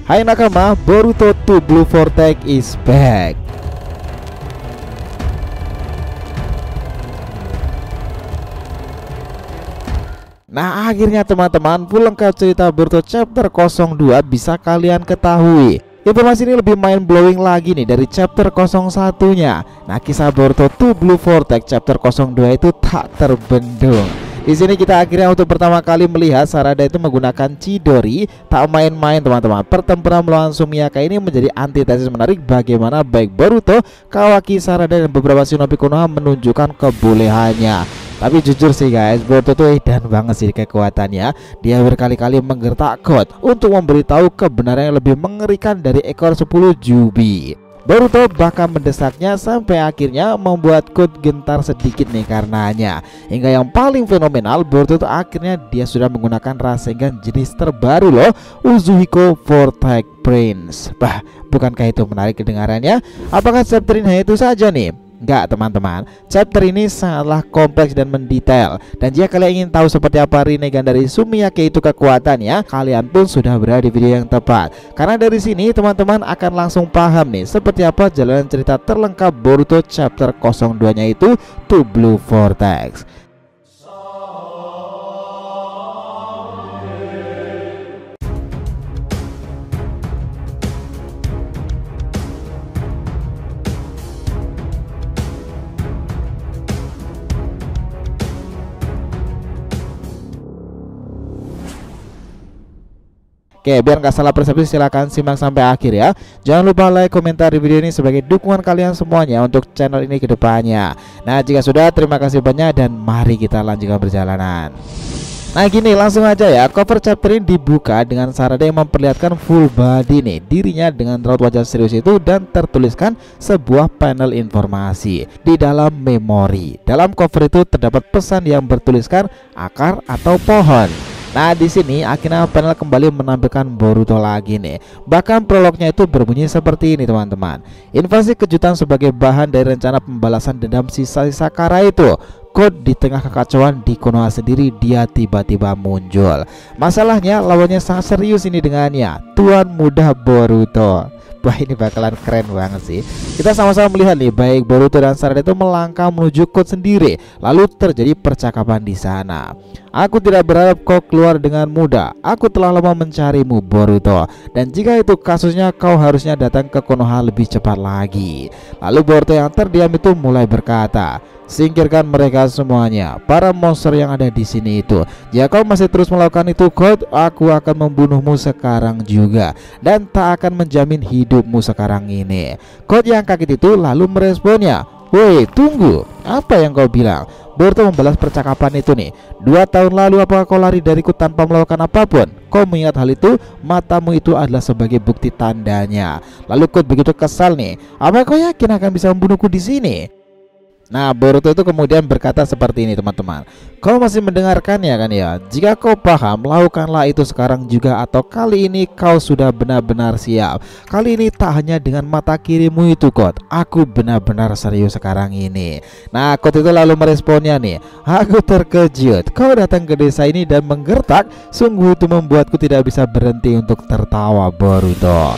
Hai nakama, Boruto 2 Blue Vortex is back. Nah akhirnya teman-teman, full lengkap cerita Boruto chapter 02 bisa kalian ketahui. Informasi ini lebih mind blowing lagi nih dari chapter 01-nya. Nah kisah Boruto 2 Blue Vortex chapter 02 itu tak terbendung. Di sini kita akhirnya untuk pertama kali melihat Sarada itu menggunakan Chidori. Tak main-main teman-teman. Pertempuran melawan Sumiyaka ini menjadi antitesis menarik bagaimana baik Boruto, Kawaki, Sarada dan beberapa shinobi Konoha menunjukkan kebolehannya. Tapi jujur sih guys, Boruto tuh edan banget sih kekuatannya. Dia berkali-kali menggertak God untuk memberitahu kebenaran yang lebih mengerikan dari ekor 10 Jubi. Boruto bahkan mendesaknya sampai akhirnya membuat God gentar sedikit nih karenanya. Hingga yang paling fenomenal, Boruto tuh akhirnya dia sudah menggunakan Rasengan jenis terbaru loh, Uzuhiko Vortex Prince. Bah, bukankah itu menarik kedengarannya? Apakah chapter ini hanya itu saja nih? Enggak teman-teman, chapter ini sangatlah kompleks dan mendetail. Dan jika kalian ingin tahu seperti apa Rinnegan dari Sumiyake itu kekuatannya, kalian pun sudah berada di video yang tepat. Karena dari sini teman-teman akan langsung paham nih seperti apa jalan cerita terlengkap Boruto chapter 02 nya itu, 2 Blue Vortex. Oke, biar nggak salah persepsi silahkan simak sampai akhir ya. Jangan lupa like, komentar di video ini sebagai dukungan kalian semuanya untuk channel ini ke depannya. Nah jika sudah, terima kasih banyak dan mari kita lanjutkan perjalanan. Nah gini, langsung aja ya. Cover chapter ini dibuka dengan Sarada yang memperlihatkan full body nih, dirinya dengan raut wajah serius itu, dan tertuliskan sebuah panel informasi di dalam memori. Dalam cover itu terdapat pesan yang bertuliskan akar atau pohon. Nah di sini akhirnya panel kembali menampilkan Boruto lagi nih. Bahkan prolognya itu berbunyi seperti ini teman-teman. Invasi kejutan sebagai bahan dari rencana pembalasan dendam sisa-sisa Kara itu. God di tengah kekacauan di Konoha sendiri, dia tiba-tiba muncul. Masalahnya lawannya sangat serius ini dengannya, Tuan Muda Boruto. Wah ini bakalan keren banget sih. Kita sama-sama melihat nih baik Boruto dan Sarada itu melangkah menuju God sendiri. Lalu terjadi percakapan di sana. Aku tidak berharap kau keluar dengan mudah. Aku telah lama mencarimu Boruto. Dan jika itu kasusnya, kau harusnya datang ke Konoha lebih cepat lagi. Lalu Boruto yang terdiam itu mulai berkata, singkirkan mereka semuanya, para monster yang ada di sini itu. Jika kau masih terus melakukan itu God, aku akan membunuhmu sekarang juga, dan tak akan menjamin hidupmu sekarang ini. God yang kaget itu lalu meresponnya, woi tunggu, apa yang kau bilang? Boruto membalas percakapan itu nih, 2 tahun lalu apakah kau lari dariku tanpa melakukan apapun? Kau mengingat hal itu? Matamu itu adalah sebagai bukti tandanya. Lalu God begitu kesal nih, apa kau yakin akan bisa membunuhku di sini? Nah Boruto itu kemudian berkata seperti ini teman-teman, kau masih mendengarkannya kan ya? Jika kau paham, lakukanlah itu sekarang juga, atau kali ini kau sudah benar-benar siap. Kali ini tak hanya dengan mata kirimu itu God, aku benar-benar serius sekarang ini. Nah God itu lalu meresponnya nih, aku terkejut kau datang ke desa ini dan menggertak. Sungguh itu membuatku tidak bisa berhenti untuk tertawa Boruto.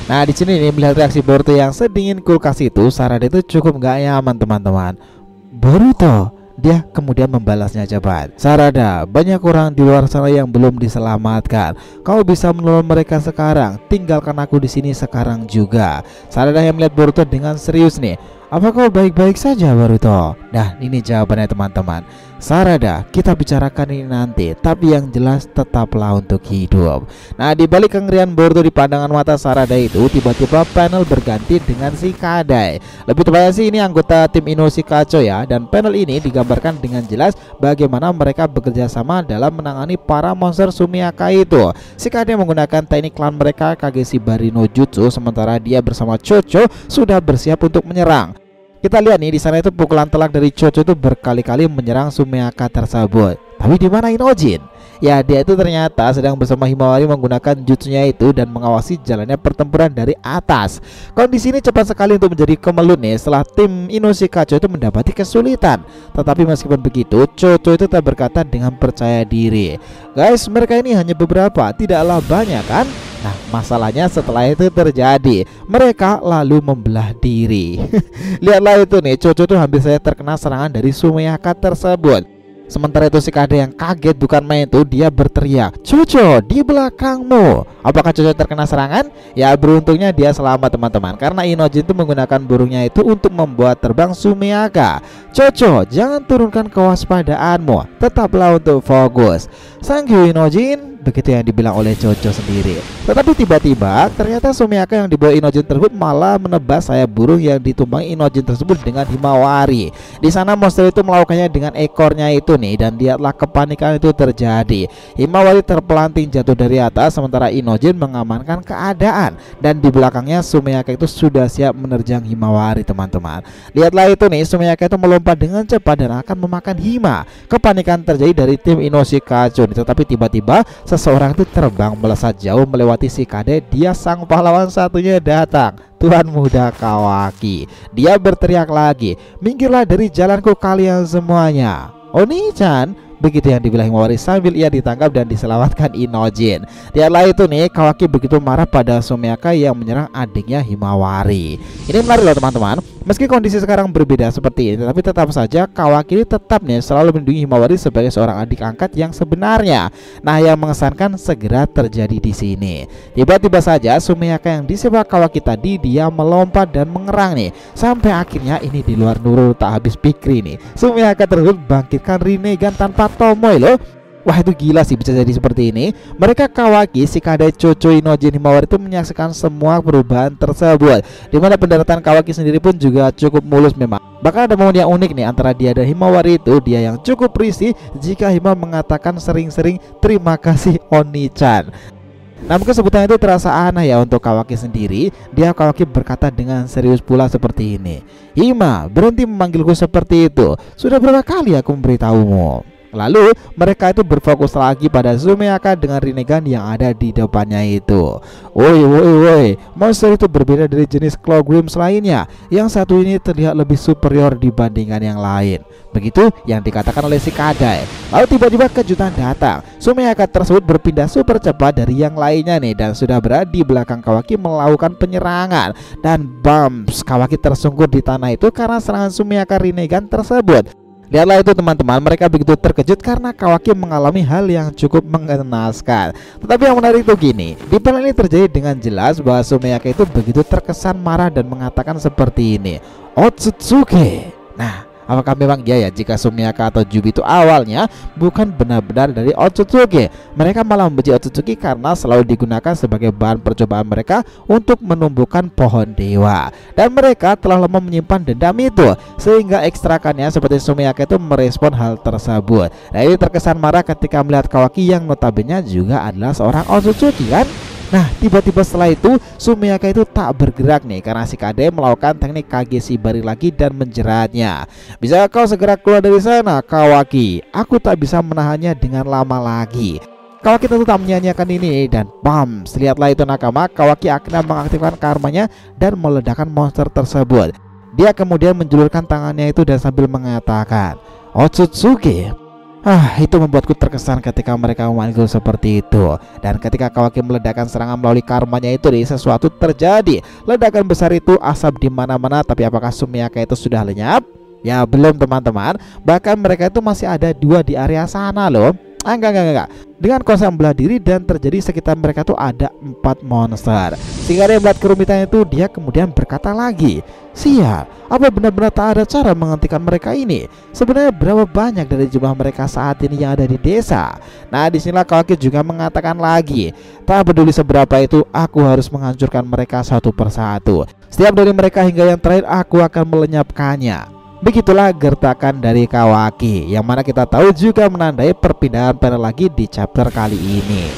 Nah di sini nih melihat reaksi Boruto yang sedingin kulkas itu, Sarada itu cukup gak nyaman teman-teman. Boruto, dia kemudian membalasnya cepat. Sarada, banyak orang di luar sana yang belum diselamatkan. Kau bisa menolong mereka sekarang. Tinggalkan aku di sini sekarang juga. Sarada yang melihat Boruto dengan serius nih. Apa kau baik-baik saja Boruto? Nah ini jawabannya teman-teman. Sarada, kita bicarakan ini nanti, tapi yang jelas tetaplah untuk hidup. Nah di balik kengerian Boruto di pandangan mata Sarada itu, tiba-tiba panel berganti dengan si Kadai. Lebih tepatnya sih ini anggota tim Inoshikacho ya. Dan panel ini digambarkan dengan jelas bagaimana mereka bekerja sama dalam menangani para monster Sumiyaka itu. Si Kadai menggunakan teknik klan mereka Kageshibari no Jutsu, sementara dia bersama Chocho sudah bersiap untuk menyerang. Kita lihat nih di sana itu pukulan telak dari Chocho itu berkali-kali menyerang Sumiyaka tersebut. Tapi di mana Inojin? Ya dia itu ternyata sedang bersama Himawari menggunakan jutsunya itu dan mengawasi jalannya pertempuran dari atas. Kondisi ini cepat sekali untuk menjadi kemelut nih setelah tim Inoshikacho itu mendapati kesulitan. Tetapi meskipun begitu, Chocho itu tetap berkata dengan percaya diri, guys mereka ini hanya beberapa, tidaklah banyak kan? Nah, masalahnya setelah itu terjadi, mereka lalu membelah diri. Lihatlah itu nih, Chocho tuh hampir saja terkena serangan dari Sumiyaka tersebut. Sementara itu si Kade yang kaget bukan main itu, dia berteriak, "Chocho, di belakangmu." Apakah Chocho terkena serangan? Ya beruntungnya dia selamat teman-teman, karena Inojin itu menggunakan burungnya itu untuk membuat terbang Sumiyaka. "Chocho, jangan turunkan kewaspadaanmu, tetaplah untuk fokus." "Thank you Inojin," begitu yang dibilang oleh Chocho sendiri. Tetapi tiba-tiba ternyata Sumiyaka yang dibawa Inojin tersebut malah menebas sayap burung yang ditumpangi Inojin tersebut dengan Himawari. Di sana monster itu melakukannya dengan ekornya itu nih, dan lihatlah kepanikan itu terjadi. Himawari terpelanting jatuh dari atas, sementara Inojin mengamankan keadaan, dan di belakangnya Sumiyaka itu sudah siap menerjang Himawari teman-teman. Lihatlah itu nih, Sumiyaka itu melompat dengan cepat dan akan memakan Hima. Kepanikan terjadi dari tim Inoshikazu, tetapi tiba-tiba seseorang itu terbang melesat jauh melewati si Kade. Dia sang pahlawan satunya datang, Tuan Muda Kawaki. Dia berteriak lagi, "Minggirlah dari jalanku kalian semuanya." "Oni-chan," begitu yang dibilang Himawari sambil ia ditangkap dan diselamatkan Inojin. Lihatlah itu nih, Kawaki begitu marah pada Sumiyaka yang menyerang adiknya Himawari. Ini menarik loh teman-teman. Meski kondisi sekarang berbeda seperti ini, tapi tetap saja Kawaki ini tetap nih selalu melindungi Himawari sebagai seorang adik angkat yang sebenarnya. Nah, yang mengesankan segera terjadi di sini. Tiba-tiba saja Sumiyaka yang disepak Kawaki tadi, dia melompat dan mengerang nih, sampai akhirnya ini di luar Nurul tak habis pikir nih, Sumiyaka tersebut bangkitkan Rinnegan tanpa Tomoe loh. Wah, itu gila sih bisa jadi seperti ini. Mereka Kawaki, si Kade, Chocho, Inojin, Himawari itu menyaksikan semua perubahan tersebut, dimana pendaratan Kawaki sendiri pun juga cukup mulus memang. Bahkan ada momen yang unik nih antara dia dan Himawari itu, dia yang cukup risih jika Hima mengatakan sering-sering "terima kasih Oni-chan". Nah, mungkin sebutan itu terasa aneh ya untuk Kawaki sendiri. Dia Kawaki berkata dengan serius pula seperti ini, "Hima, berhenti memanggilku seperti itu. Sudah berapa kali aku memberitahumu?" Lalu mereka itu berfokus lagi pada Sumiyaka dengan Rinnegan yang ada di depannya itu. Woi, monster itu berbeda dari jenis Clawgrams lainnya. Yang satu ini terlihat lebih superior dibandingkan yang lain. Begitu yang dikatakan oleh si Kade. Lalu tiba-tiba kejutan datang. Sumiyaka tersebut berpindah super cepat dari yang lainnya nih, dan sudah berada di belakang Kawaki melakukan penyerangan. Dan bams, Kawaki tersungkur di tanah itu karena serangan Sumiyaka Rinnegan tersebut. Lihatlah itu teman-teman, mereka begitu terkejut karena Kawaki mengalami hal yang cukup mengenaskan. Tetapi yang menarik itu gini, di panel ini terjadi dengan jelas bahwa Sumiyaka itu begitu terkesan marah dan mengatakan seperti ini, "Otsutsuki." Nah, apakah memang iya ya jika Sumiyaka atau Jubi itu awalnya bukan benar-benar dari Otsutsuki? Mereka malah membenci Otsutsuki karena selalu digunakan sebagai bahan percobaan mereka untuk menumbuhkan pohon dewa. Dan mereka telah lama menyimpan dendam itu, sehingga ekstrakannya seperti Sumiyaka itu merespon hal tersebut. Nah, ini terkesan marah ketika melihat Kawaki yang notabene juga adalah seorang Otsutsuki kan? Nah, tiba-tiba setelah itu Sumiyaka itu tak bergerak nih karena si Kade melakukan teknik Kage Shibari lagi dan menjeratnya. "Bisa kau segera keluar dari sana, Kawaki? Aku tak bisa menahannya dengan lama lagi." Kawaki tentu tak menyanyiakan ini, dan bam, lihatlah itu nakama, Kawaki akhirnya mengaktifkan karmanya dan meledakkan monster tersebut. Dia kemudian menjulurkan tangannya itu dan sambil mengatakan, "Otsutsuki." Itu membuatku terkesan ketika mereka memanggil seperti itu. Dan ketika Kawaki meledakkan serangan melalui karmanya itu, sesuatu terjadi. Ledakan besar itu, asap di mana-mana. Tapi apakah Sumiyaka itu sudah lenyap? Ya belum teman-teman. Bahkan mereka itu masih ada dua di area sana loh. Enggak. Dengan konsep belah diri dan terjadi sekitar mereka tuh ada 4 monster. Sehingga dia melihat kerumitan itu, dia kemudian berkata lagi, "Siap, apa benar-benar tak ada cara menghentikan mereka ini? Sebenarnya berapa banyak dari jumlah mereka saat ini yang ada di desa?" Nah, disinilah Kawaki juga mengatakan lagi, "Tak peduli seberapa itu, aku harus menghancurkan mereka satu persatu. Setiap dari mereka hingga yang terakhir aku akan melenyapkannya." Begitulah gertakan dari Kawaki, yang mana kita tahu juga menandai perpindahan panel lagi di chapter kali ini.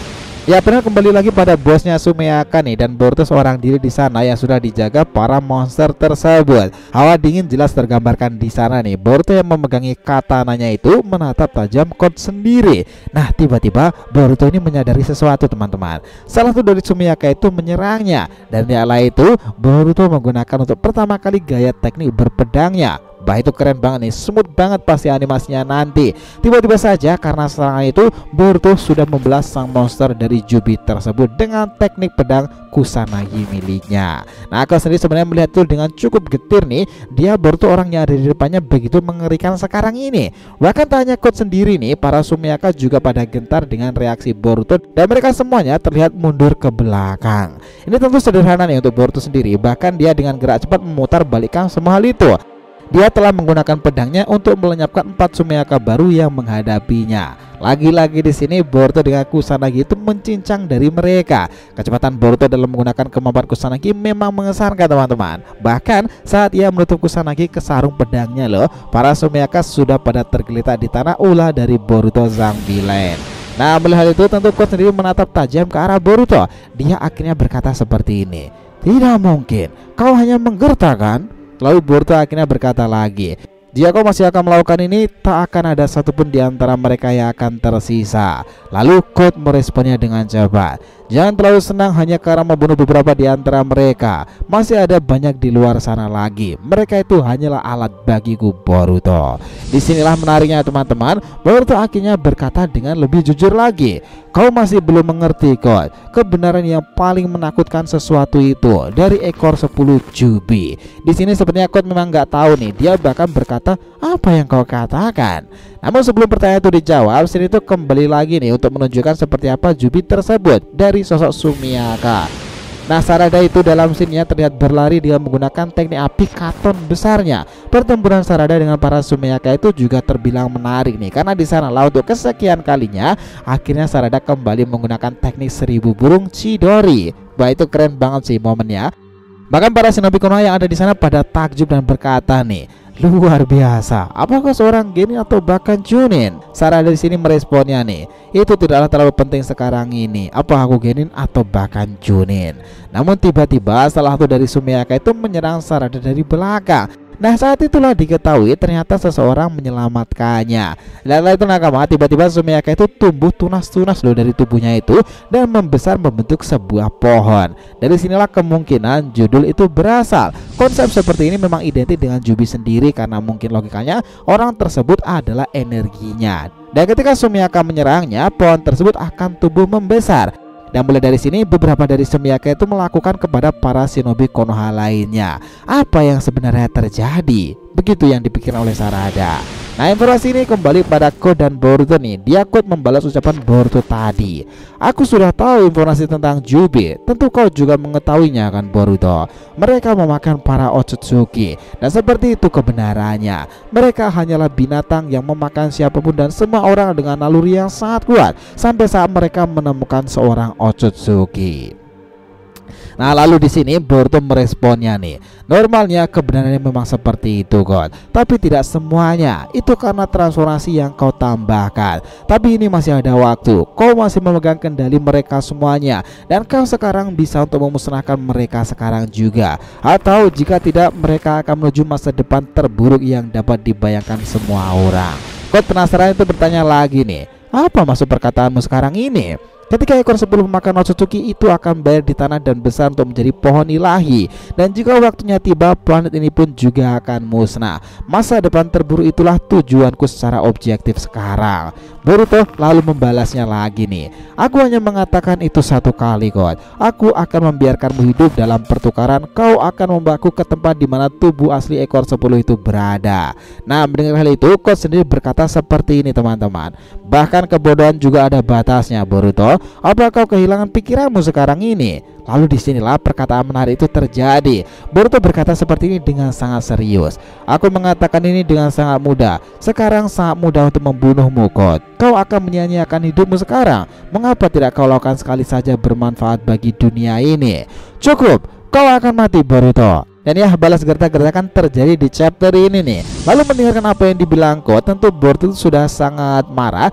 Ya, benar, kembali lagi pada bosnya Sumiyaka nih, dan Boruto seorang diri di sana yang sudah dijaga para monster tersebut. Hawa dingin jelas tergambarkan di sana nih. Boruto yang memegangi katananya itu menatap tajam Code sendiri. Nah, tiba-tiba Boruto ini menyadari sesuatu teman-teman. Salah satu dari Sumiyaka itu menyerangnya, dan dialah itu Boruto menggunakan untuk pertama kali gaya teknik berpedangnya. Bah, itu keren banget nih, smooth banget pasti animasinya nanti. Tiba-tiba saja karena serangan itu, Boruto sudah membelah sang monster dari Jubi tersebut dengan teknik pedang Kusanagi miliknya. Nah, aku sendiri sebenarnya melihat itu dengan cukup getir nih. Dia Boruto orang yang ada di depannya begitu mengerikan sekarang ini. Bahkan tanya Code sendiri nih, para Sumiaka juga pada gentar dengan reaksi Boruto dan mereka semuanya terlihat mundur ke belakang. Ini tentu sederhana nih untuk Boruto sendiri, bahkan dia dengan gerak cepat memutar balikan semua hal itu. Dia telah menggunakan pedangnya untuk melenyapkan 4 Sumiaka baru yang menghadapinya. Lagi-lagi di sini Boruto dengan Kusanagi itu mencincang dari mereka. Kecepatan Boruto dalam menggunakan kemampuan Kusanagi memang mengesankan teman-teman. Bahkan saat ia menutup Kusanagi ke sarung pedangnya loh, para Sumiaka sudah pada tergeletak di tanah ulah dari Boruto sang villain. Nah, melihat itu tentu Code sendiri menatap tajam ke arah Boruto. Dia akhirnya berkata seperti ini, "Tidak mungkin, kau hanya menggerta kan?" Lalu Boruto akhirnya berkata lagi, "Jika kau masih akan melakukan ini, tak akan ada satupun di antara mereka yang akan tersisa." Lalu Code meresponnya dengan cepat, "Jangan terlalu senang hanya karena membunuh beberapa di antara mereka. Masih ada banyak di luar sana lagi. Mereka itu hanyalah alat bagiku, Boruto." Disinilah menariknya teman-teman. Boruto akhirnya berkata dengan lebih jujur lagi, "Kau masih belum mengerti, Code. Kebenaran yang paling menakutkan sesuatu itu dari ekor 10 Jubi." Di sini sebenarnya Code memang nggak tahu nih. Dia bahkan berkata, "Apa yang kau katakan?" Namun sebelum pertanyaan itu dijawab, sini itu kembali lagi nih untuk menunjukkan seperti apa Jubi tersebut dari sosok Sumiaka. Nah, Sarada itu dalam scene-nya terlihat berlari dengan menggunakan teknik api katon besarnya. Pertempuran Sarada dengan para Sumiaka itu juga terbilang menarik nih, karena di sanalah untuk kesekian kalinya akhirnya Sarada kembali menggunakan teknik 1000 burung Chidori. Wah, itu keren banget sih momennya. Bahkan para shinobi Konoha yang ada di sana pada takjub dan berkata nih, "Luar biasa, apakah seorang genin atau bahkan chunin?" Sarada di sini meresponnya nih, "Itu tidaklah terlalu penting sekarang ini, apa aku genin atau bahkan chunin." Namun tiba-tiba salah satu dari Sumiaka itu menyerang Sarada dari belakang. Nah, saat itulah diketahui ternyata seseorang menyelamatkannya. Dan itu nakama, tiba-tiba Sumiaka itu tumbuh tunas-tunas loh dari tubuhnya itu dan membesar membentuk sebuah pohon. Dari sinilah kemungkinan judul itu berasal. Konsep seperti ini memang identik dengan Jubi sendiri karena mungkin logikanya orang tersebut adalah energinya. Dan ketika Sumiaka menyerangnya, pohon tersebut akan tumbuh membesar. Dan mulai dari sini beberapa dari Sumiaka itu melakukan kepada para shinobi Konoha lainnya. Apa yang sebenarnya terjadi? Begitu yang dipikirkan oleh Sarada. Nah, informasi ini kembali pada Code dan Boruto nih. Dia Code membalas ucapan Boruto tadi. "Aku sudah tahu informasi tentang Jubi. Tentu kau juga mengetahuinya kan, Boruto. Mereka memakan para Otsutsuki. Dan seperti itu kebenarannya. Mereka hanyalah binatang yang memakan siapapun dan semua orang dengan naluri yang sangat kuat sampai saat mereka menemukan seorang Otsutsuki." Nah, lalu di sini Boruto meresponnya nih, "Normalnya kebenarannya memang seperti itu, God. Tapi tidak semuanya. Itu karena transformasi yang kau tambahkan. Tapi ini masih ada waktu. Kau masih memegang kendali mereka semuanya. Dan kau sekarang bisa untuk memusnahkan mereka sekarang juga. Atau jika tidak, mereka akan menuju masa depan terburuk yang dapat dibayangkan semua orang." God penasaran itu bertanya lagi nih, "Apa maksud perkataanmu sekarang ini?" Ketika ekor 10 pemakan Otsutsuki itu akan bayar di tanah dan besar untuk menjadi pohon ilahi. Dan jika waktunya tiba, planet ini pun juga akan musnah. Masa depan terburuk itulah tujuanku secara objektif sekarang. Boruto lalu membalasnya lagi nih, "Aku hanya mengatakan itu satu kali, God. Aku akan membiarkanmu hidup dalam pertukaran. Kau akan membawaku ke tempat di mana tubuh asli ekor 10 itu berada." Nah, mendengar hal itu, Code sendiri berkata seperti ini teman-teman, "Bahkan kebodohan juga ada batasnya, Boruto. Apa kau kehilangan pikiranmu sekarang ini?" Lalu disinilah perkataan menarik itu terjadi. Boruto berkata seperti ini dengan sangat serius, "Aku mengatakan ini dengan sangat mudah. Sekarang sangat mudah untuk membunuhmu, Code. Kau akan menyia-nyiakan hidupmu sekarang. Mengapa tidak kau lakukan sekali saja bermanfaat bagi dunia ini? Cukup, kau akan mati, Boruto." Dan ya, balas gertak-gertakan terjadi di chapter ini nih. Lalu mendengarkan apa yang dibilang Code, tentu Boruto sudah sangat marah.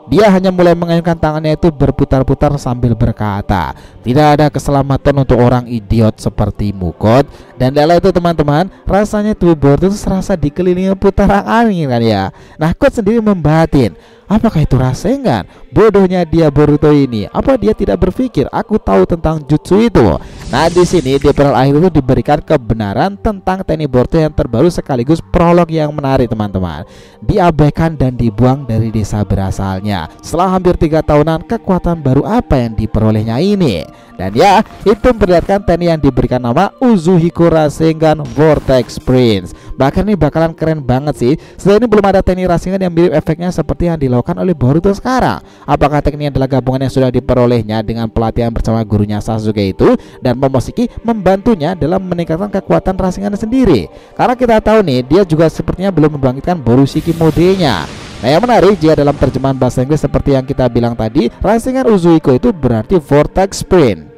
Dia hanya mulai mengayunkan tangannya itu berputar-putar sambil berkata, "Tidak ada keselamatan untuk orang idiot sepertimu, Code." Dan dalam itu teman-teman, rasanya tubuh Boruto itu serasa dikelilingi putaran angin kan ya. Nah, Code sendiri membatin, Apakah itu Rasengan? Bodohnya dia Boruto ini. Apa dia tidak berpikir aku tahu tentang jutsu itu? Nah, di sini di panel akhir itu diberikan kebenaran tentang teknik Boruto yang terbaru sekaligus prolog yang menarik, teman-teman. Diabaikan dan dibuang dari desa berasalnya. Setelah hampir 3 tahunan, kekuatan baru apa yang diperolehnya ini? Dan ya, itu memperlihatkan teknik yang diberikan nama Uzuhiko Rasengan Vortex Prince. Bahkan ini bakalan keren banget sih. Selain ini belum ada teknik Rasengan yang mirip efeknya seperti yang dilakukan oleh Boruto sekarang. Apakah tekniknya adalah gabungan yang sudah diperolehnya dengan pelatihan bersama gurunya Sasuke itu, dan Momoshiki membantunya dalam meningkatkan kekuatan Rasengan sendiri? Karena kita tahu nih, dia juga sepertinya belum membangkitkan Borushiki modenya. Nah, yang menarik jika dalam terjemahan bahasa Inggris seperti yang kita bilang tadi, Rasengan Uzuhiko itu berarti Vortex Sprint.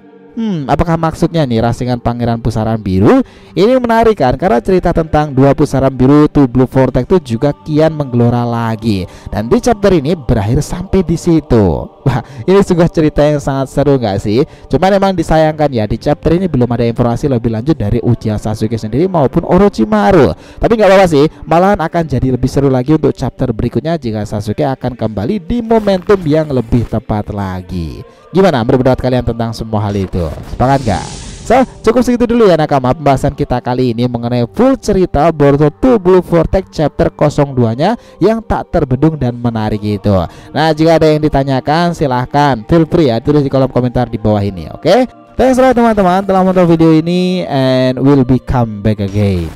Apakah maksudnya nih Rasengan Pangeran Pusaran Biru? Ini menarik kan, karena cerita tentang 2 pusaran biru itu Blue Vortex itu juga kian menggelora lagi. Dan di chapter ini berakhir sampai di situ. Wah, ini sungguh cerita yang sangat seru nggak sih? Cuman memang disayangkan ya, di chapter ini belum ada informasi lebih lanjut dari Uchiha Sasuke sendiri maupun Orochimaru. Tapi nggak apa-apa sih, malahan akan jadi lebih seru lagi untuk chapter berikutnya jika Sasuke akan kembali di momentum yang lebih tepat lagi. Gimana menurut kalian tentang semua hal itu? Sepakat gak? So, cukup segitu dulu ya nakama pembahasan kita kali ini mengenai full cerita Boruto 2 Blue Vortex chapter 02-nya yang tak terbendung dan menarik itu. Nah, jika ada yang ditanyakan silahkan feel free ya, tulis di kolom komentar di bawah ini, oke? Thanks teman-teman telah menonton video ini, and we'll be come back again.